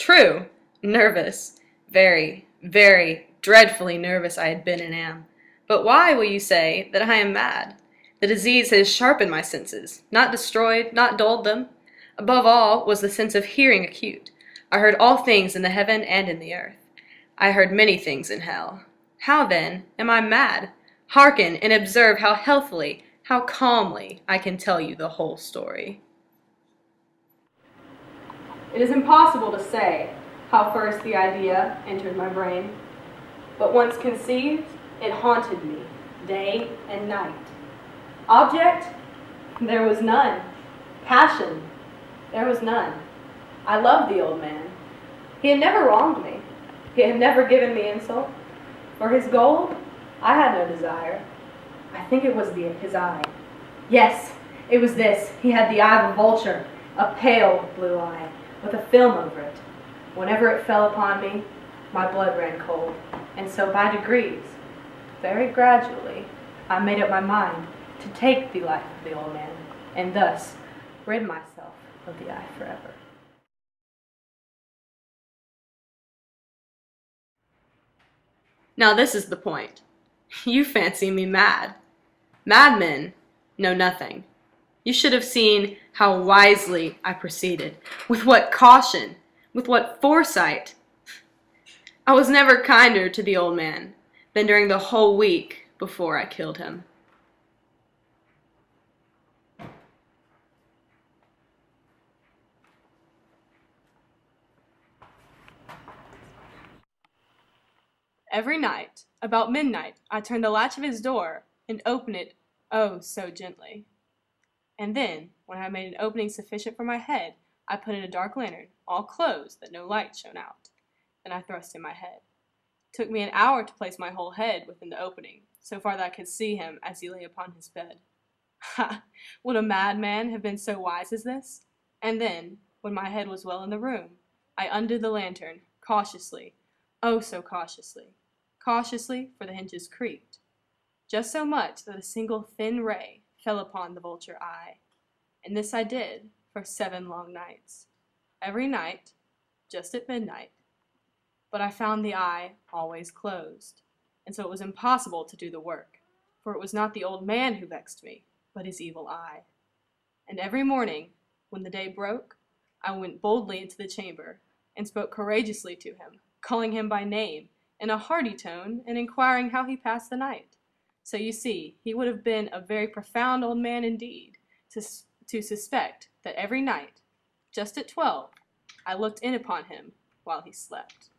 True. Nervous. Very, very dreadfully nervous I had been and am. But why, will you say, that I am mad? The disease has sharpened my senses, not destroyed, not dulled them. Above all was the sense of hearing acute. I heard all things in the heaven and in the earth. I heard many things in hell. How, then, am I mad? Hearken and observe how healthily, how calmly I can tell you the whole story. It is impossible to say how first the idea entered my brain, but once conceived, it haunted me day and night. Object? There was none. Passion? There was none. I loved the old man. He had never wronged me. He had never given me insult. For his gold, I had no desire. I think it was his eye. Yes, it was this. He had the eye of a vulture, a pale blue eye, with a film over it. Whenever it fell upon me, my blood ran cold. And so by degrees, very gradually, I made up my mind to take the life of the old man, and thus rid myself of the eye forever. Now this is the point. You fancy me mad. Madmen know nothing. You should have seen how wisely I proceeded, with what caution, with what foresight. I was never kinder to the old man than during the whole week before I killed him. Every night, about midnight, I turned the latch of his door and opened it, oh, so gently. And then, when I had made an opening sufficient for my head, I put in a dark lantern, all closed, that no light shone out. Then I thrust in my head. It took me an hour to place my whole head within the opening, so far that I could see him as he lay upon his bed. Ha! Would a madman have been so wise as this? And then, when my head was well in the room, I undid the lantern, cautiously, oh, so cautiously. Cautiously, for the hinges creaked. Just so much that a single thin ray fell upon the vulture eye. And this I did for 7 long nights. Every night, just at midnight. But I found the eye always closed, and so it was impossible to do the work, for it was not the old man who vexed me, but his evil eye. And every morning, when the day broke, I went boldly into the chamber, and spoke courageously to him, calling him by name, in a hearty tone, and inquiring how he passed the night. So you see, he would have been a very profound old man indeed, to suspect that every night, just at 12, I looked in upon him while he slept.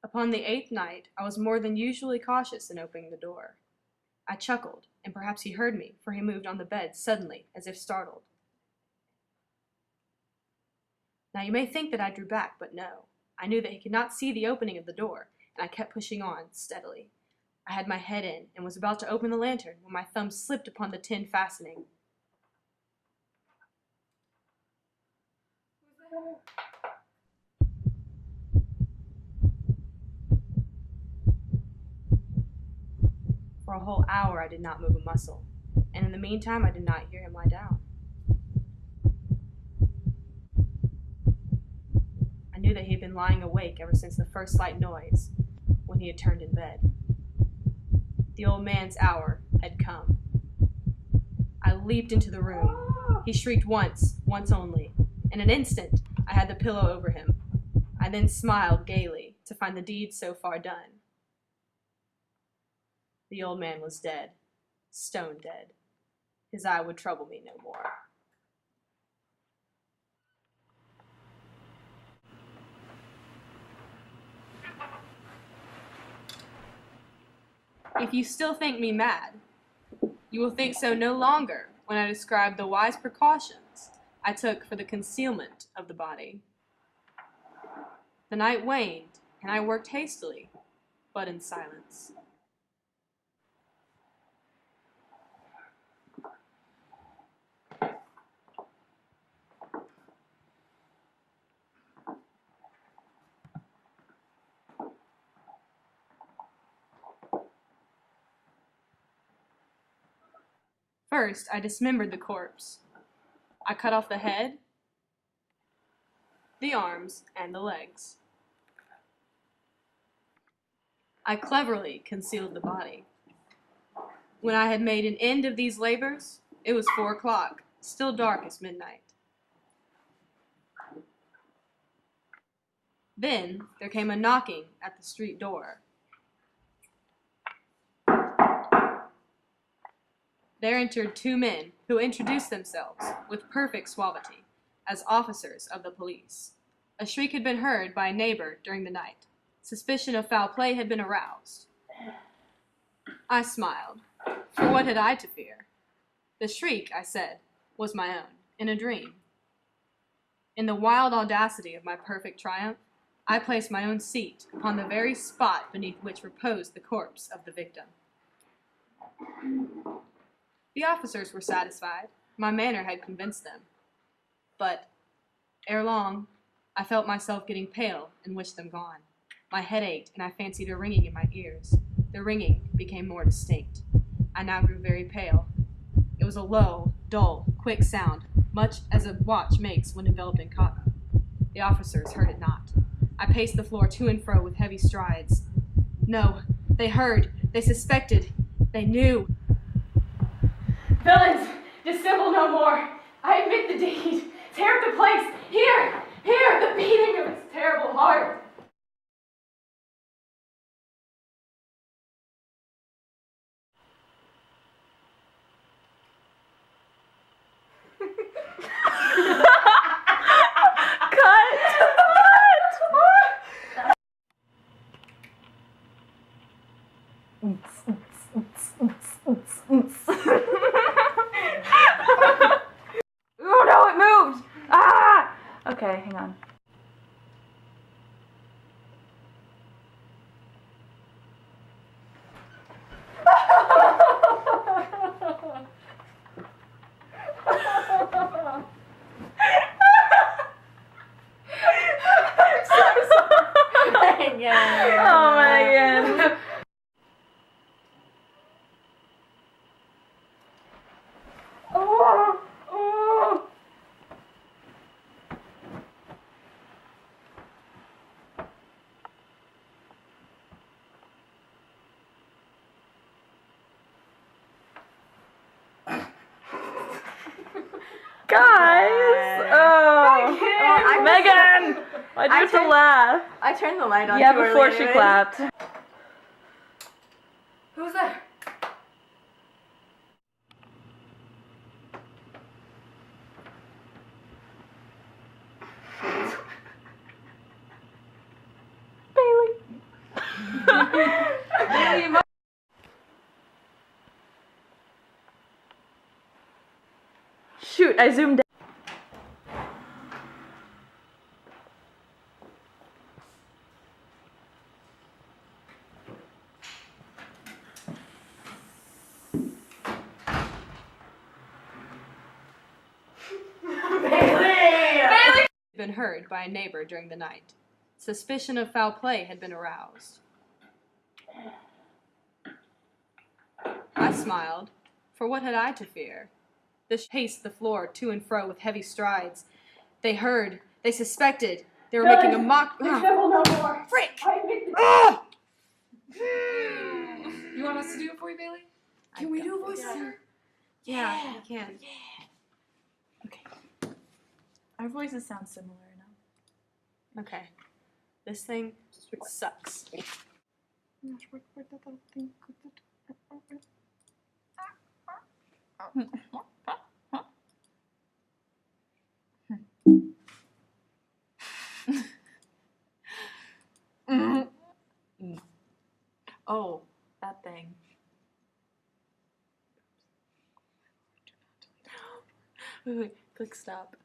Upon the 8th night, I was more than usually cautious in opening the door. I chuckled, and perhaps he heard me, for he moved on the bed suddenly, as if startled. Now you may think that I drew back, but no. I knew that he could not see the opening of the door, and I kept pushing on, steadily. I had my head in, and was about to open the lantern, when my thumb slipped upon the tin fastening. For a whole hour I did not move a muscle, and in the meantime I did not hear him lie down. I knew that he had been lying awake ever since the first slight noise, when he had turned in bed. The old man's hour had come. I leaped into the room. He shrieked once only. In an instant I had the pillow over him. I then smiled gaily to find the deed so far done. The old man was dead, stone dead. His eye would trouble me no more. If you still think me mad, you will think so no longer when I describe the wise precautions I took for the concealment of the body. The night waned, and I worked hastily, but in silence. First, I dismembered the corpse. I cut off the head, the arms, and the legs. I cleverly concealed the body. When I had made an end of these labors, it was 4 o'clock, still dark as midnight. Then there came a knocking at the street door. There entered 2 men who introduced themselves with perfect suavity as officers of the police. A shriek had been heard by a neighbor during the night. Suspicion of foul play had been aroused. I smiled, for what had I to fear? The shriek, I said, was my own, in a dream. In the wild audacity of my perfect triumph, I placed my own seat upon the very spot beneath which reposed the corpse of the victim. The officers were satisfied. My manner had convinced them. But, ere long, I felt myself getting pale and wished them gone. My head ached, and I fancied a ringing in my ears. The ringing became more distinct. I now grew very pale. It was a low, dull, quick sound, much as a watch makes when enveloped in cotton. The officers heard it not. I paced the floor to and fro with heavy strides. No, they heard, they suspected, they knew. Villains, dissemble no more. I admit the deed. Tear up the place. Hear the beating of its terrible heart. Oh no, it moved! Ah! Okay, hang on. Oh my god. Guys! Oh! Megan! Why'd you have to laugh? I turned the light on. Yeah, before she clapped. Who's there? Bailey! Shoot, I zoomed in. Been heard by a neighbor during the night. Suspicion of foul play had been aroused. I smiled, for what had I to fear? They paced the floor to and fro with heavy strides. They heard, they suspected, they were making a mock. Dissemble no more. Frick! You want us to do it for you, Bailey? Can we do a voiceover? Yeah, you can. Okay. Our voices sound similar now. Okay. This thing sucks. Oh, that thing. Wait, click stop.